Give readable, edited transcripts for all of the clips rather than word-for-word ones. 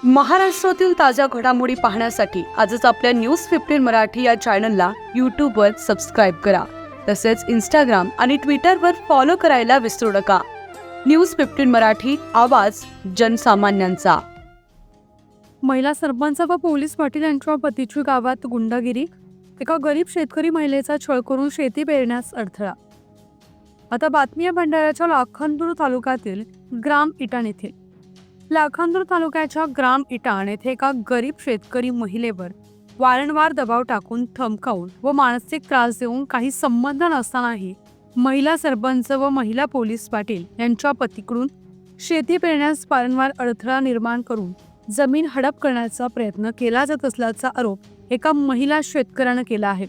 महाराष्ट्रातील ताज्या घडामोडी पाहण्यासाठी आजच आपल्या न्यूज 15 मराठी या चॅनलला यूट्यूबवर सबस्क्राईब करा. तसेच इंस्टाग्राम आणि ट्विटरवर फॉलो करायला विसरू नका. न्यूज 15 मराठी, आवाज जनसामान्यांचा. महिला सरपंच व पोलीस पाटील यांच्या पतीची गावात गुंडगिरी. एका गरीब शेतकरी महिलेचा छळ करून शेती पेरण्यास अडथळा. आता बातमी आहे भंडाऱ्याच्या लाखांदूर तालुक्यातील ग्राम इटाण येथील. लाखांदूर तालुक्याच्या ग्राम इटाण येथे एका गरीब शेतकरी महिलेवर वारंवार दबाव टाकून, धमकावून व मानसिक त्रास देऊन काही संबंध नसतानाही महिला सरपंच व महिला पोलीस पाटील यांच्या पतीकडून शेती पेरण्यास वारंवार अडथळा निर्माण करून जमीन हडप करण्याचा प्रयत्न केला जात असल्याचा आरोप एका महिला शेतकऱ्यानं केला आहे.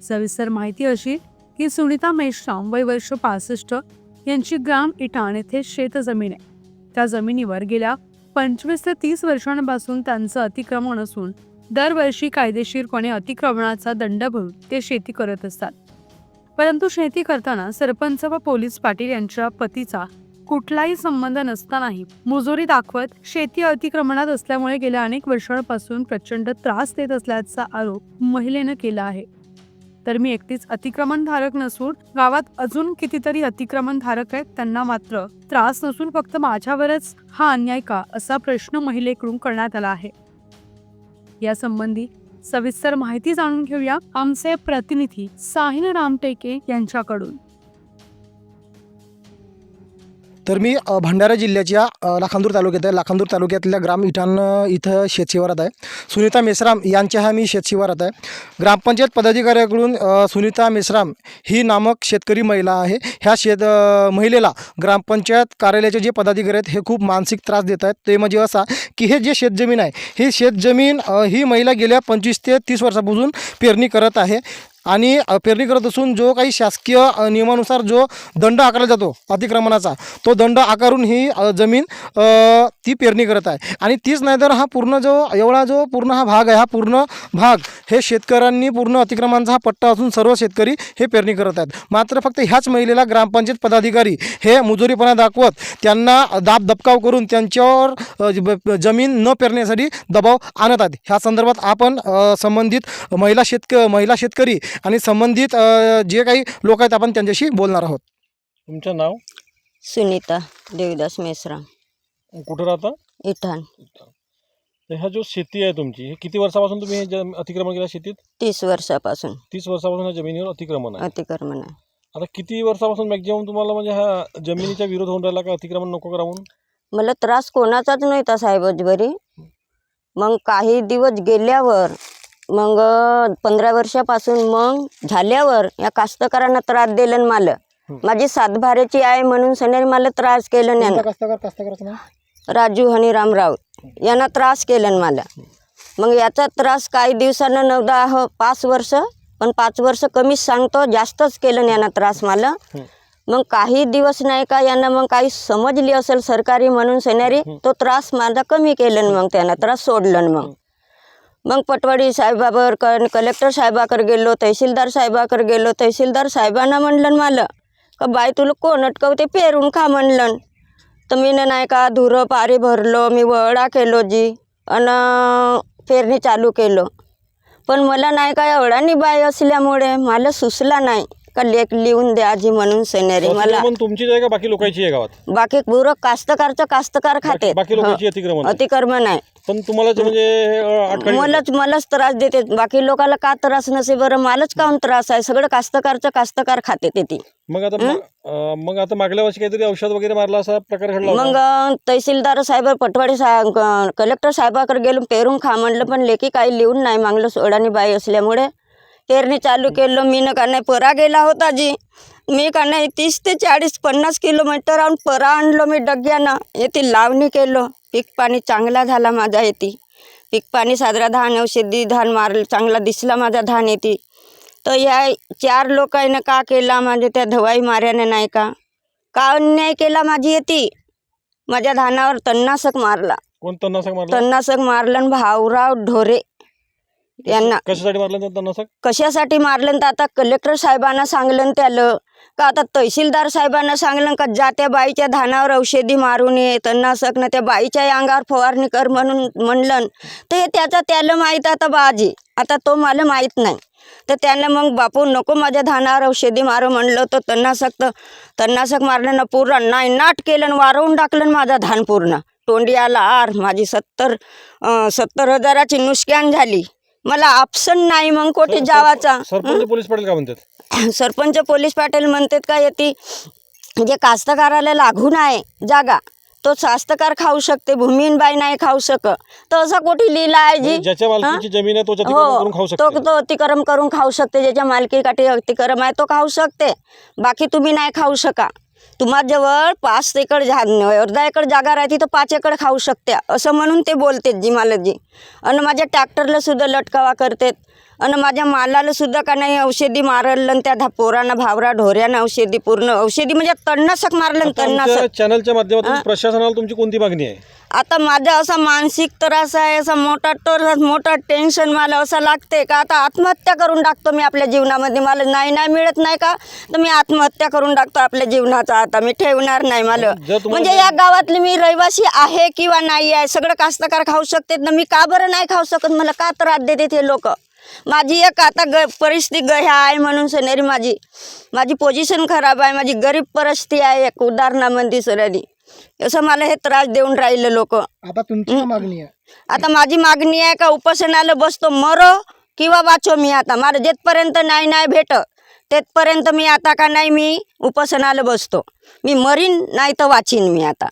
सविस्तर माहिती अशी की सुनीता मेश्राम वय वर्ष 65 यांची ग्राम इटाण येथे शेत जमीन आहे. त्या जमिनीवर गेल्या 25 ते 30 वर्षांपासून त्यांचं अतिक्रमण असून दरवर्षी कायदेशीरपणे अतिक्रमणाचा दंड भरून ते शेती करत असतात. परंतु शेती करताना सरपंच व पोलीस पाटील यांच्या पतीचा कुठलाही संबंध नसतानाही मुजोरी दाखवत शेती अतिक्रमणात असल्यामुळे गेल्या अनेक वर्षांपासून प्रचंड त्रास देत असल्याचा आरोप महिलेनं केला आहे. तर मी एकटीच अतिक्रमणधारक नसून गावात अजून कितीतरी अतिक्रमणधारक आहेत, त्यांना मात्र त्रास नसून फक्त माझ्यावरच हा अन्याय का, असा प्रश्न महिलेकडून करण्यात आला आहे. या संबंधी सविस्तर माहिती जाणून घेऊया आमचे प्रतिनिधी साहिल रामटेके यांच्याकडून. तर मी भंडारा जिल्ह्याच्या लाखांदूर तालुक्यात आहे. लाखांदूर तालुक्यातल्या ग्राम इटाण इथं शेतशिवारात आहे. सुनीता मेश्राम यांच्या हा मी शेतशिवारात आहे. ग्रामपंचायत पदाधिकाऱ्याकडून सुनीता मेश्राम ही नामक शेतकरी महिला आहे. ह्या महिलेला ग्रामपंचायत कार्यालयाचे जे पदाधिकारी आहेत हे खूप मानसिक त्रास देत आहेत. ते म्हणजे असा की हे जे शेतजमीन आहे ही शेतजमीन ही महिला गेल्या 25 ते 30 वर्षापासून पेरणी करत आहे आणि पेरणी करत असून जो काही शासकीय नियमानुसार जो दंड आकारला जातो अतिक्रमणाचा, तो दंड आकारून ही जमीन ती पेरणी करत आहे. आणि तीच नाही तर हा पूर्ण जो पूर्ण हा भाग आहे, हा पूर्ण भाग हे शेतकऱ्यांनी पूर्ण अतिक्रमणाचा हा पट्टा असून सर्व शेतकरी हे पेरणी करत आहेत. मात्र फक्त ह्याच महिलेला ग्रामपंचायत पदाधिकारी हे मुजोरीपणा दाखवत त्यांना दबकाव करून त्यांच्यावर जमीन न पेरण्यासाठी दबाव आणत आहेत. ह्या संदर्भात आपण संबंधित महिला शेतकरी आणि संबंधित जे काही लोक आहेत आपण त्यांच्याशी बोलणार आहोत. तुमचं नाव? सुनीता देवीदास मेश्राम. कुठं राहता? इटाण. तर ह्या जो शेती आहे तुमची, हे किती वर्षापासून तुम्ही हे अतिक्रमण केलं शेतीत? 30 वर्षापासून 30 वर्षापासून ह्या जमिनीवर अतिक्रमण आहे. अतिक्रमण आहे. आता किती वर्षापासून मॅक्झिमम तुम्हाला म्हणजे ह्या जमिनीच्या विरोध होऊन राहिला का अतिक्रमण नको करा म्हणून? मला त्रास कोणाचाच नव्हता साहेब अजबरी. मग काही दिवस गेल्यावर मग 15 वर्षापासून मग झाल्यावर या कास्तकारांना त्रास दिला मला. माझी सातभाऱ्याची आहे म्हणून सनेरी मला त्रास केलं नाही. राजू हनीराम राव यांना त्रास केलं मला. मग याचा त्रास काही दिवसानं 5 वर्ष, पण 5 वर्ष कमीच सांगतो, जास्तच केलं यांना त्रास मला. मग काही दिवस नाही का यांना मग काही समजली असेल सरकारी म्हणून सनेरी, तो त्रास माझा कमी केलं. मग त्यांना त्रास सोडलं. मग पटवाडी साहेबावर कलेक्टर साहेबाकडे गेलो, तहसीलदार साहेबाकडे गेलो. तहसीलदार साहेबांना म्हणलं मला का बाई तुला कोण अटकवते, पेरून खा म्हणलं. तर मी नाही का धुरं पारी भरलो, मी वळा केलो जी आणि पेरणी चालू केलो. पण मला नाही का एवढानी बाई असल्यामुळे मला सुचला नाही का लेख लिहून द्याजी म्हणून सेनेरी. मला तुमची आहे का बाकी लोकांची आहे गावात? बाकी पुरं कास्तकार खाते. बाकी लोकांची अतिक्रमण आहे. पण तुम्हाला म्हणजे मलाच त्रास देते. बाकी लोकांना का त्रास नसे बरं, मलाच काहून त्रास आहे. सगळं कास्तकार खाते ते. मग आता मागल्या वर्षी काहीतरी औषध वगैरे मारला असा प्रकार घडला? मग तहसीलदार साहेब, पटवाडी साहेब, कलेक्टर साहेबाकडे गेलो, पेरून खा म्हणलं. पण लेखी काही लिहून नाही मागलं. सोडानी बाई असल्यामुळे पेरणी चालू केलं. मी का नाही परा गेला होता जी. मी का नाही 30 ते 40-50 किलोमीटर राहून परा आणलो मी डग्यानं. येथे लावणी केलं. पीक पाणी चांगला झाला माझा. येते पीक पाणी साजरा धान औषधी धान मारलं, चांगला दिसला माझा धान येते. तर या 4 लोकांना का केला माझ्या त्या धवाई माऱ्याने नाही का अन्याय केला माझी येते. माझ्या धानावर तणनाशक मारला. कोण तणनाशक मारलं? तणनाशक मारलं भाऊराव ढोरे यांना कशासाठी मारलं त्यांना असं? कशासाठी मारलं तर आता कलेक्टर साहेबांना सांगलं त्यालं का आता तहसीलदार साहेबांना सांगलं का ज्या त्या बाईच्या धानावर औषधी मारून ये त्यांना सकणं त्या बाईच्या अंगावर फवारणी कर म्हणून म्हणलं तर हे त्याला माहीत आता बाजी आता तो मला माहीत नाही तर त्यांना मग बापू नको माझ्या धानावर औषधी मारू म्हणलं तर तणनाशक मारलं ना पूर्ण नाट केलं आणि वारवून टाकलं माझा धान पूर्ण तोंडी आला आर माझी 70,000ची नुकसान झाली मला ऑप्शन नाही मग कुठे जावाचा सरपंच पोलीस पाटील का म्हणतात? सरपंच पोलीस पाटील म्हणतात का येते जे कास्तकाराला लागून आहे जागा तो कास्तकार खाऊ शकते भूमीन बाई नाही खाऊ शकत तर असा कुठे लिहिला आहे जी ज्याच्या मालकीची जमीन आहे तो अतिक्रमण करून खाऊ शकतो. तो अतिक्रम करून खाऊ शकते ज्याच्या मालकीकाठी अतिक्रम आहे तो खाऊ शकते बाकी तुम्ही नाही खाऊ शका तुम्हाजवळ 5 एकर अर्धा एकर जागा राहते तर 5 एकर खाऊ शकते असं म्हणून ते बोलतात जी मालकजी आणि माझ्या ट्रॅक्टरला सुद्धा लटकावा करतात आणि माझ्या मालाला सुद्धा का नाही औषधी मारलं त्या पोरांना भावरा ढोऱ्यानं औषधी म्हणजे तणनाशक मारलं तणनाशक चॅनलच्या माध्यमातून प्रशासनाला तुमची कोणती मागणी आहे? आता माझा असा मानसिक त्रास आहे असा मोठा टेन्शन मला असं लागते का आता आत्महत्या करून टाकतो मी आपल्या जीवनामध्ये मला नाही मिळत नाही का तर मी आत्महत्या करून टाकतो आपल्या जीवनाचा आता मी ठेवणार नाही मला म्हणजे या गावातली मी रहिवासी आहे किंवा नाही आहे सगळं कास्तकार खाऊ शकते ना मी का बरं नाही खाऊ शकत मला का त्रास देते ते लोक माझी एक आता परिस्थिती ह्या आहे म्हणून सनेरी माझी पोझिशन खराब आहे माझी गरीब परिस्थिती आहे एक उदाहरणामध्ये सरांनी असं मला हे त्रास देऊन राहिलं लोक आता तुमची काय मागणी आहे? आता माझी मागणी आहे का उपोषणाला बसतो मरो किंवा वाचो मी आता मला जेथपर्यंत नाही भेटत तेथपर्यंत मी आता का नाही मी उपोषणाला बसतो मी मरीन नाही तर वाचीन मी आता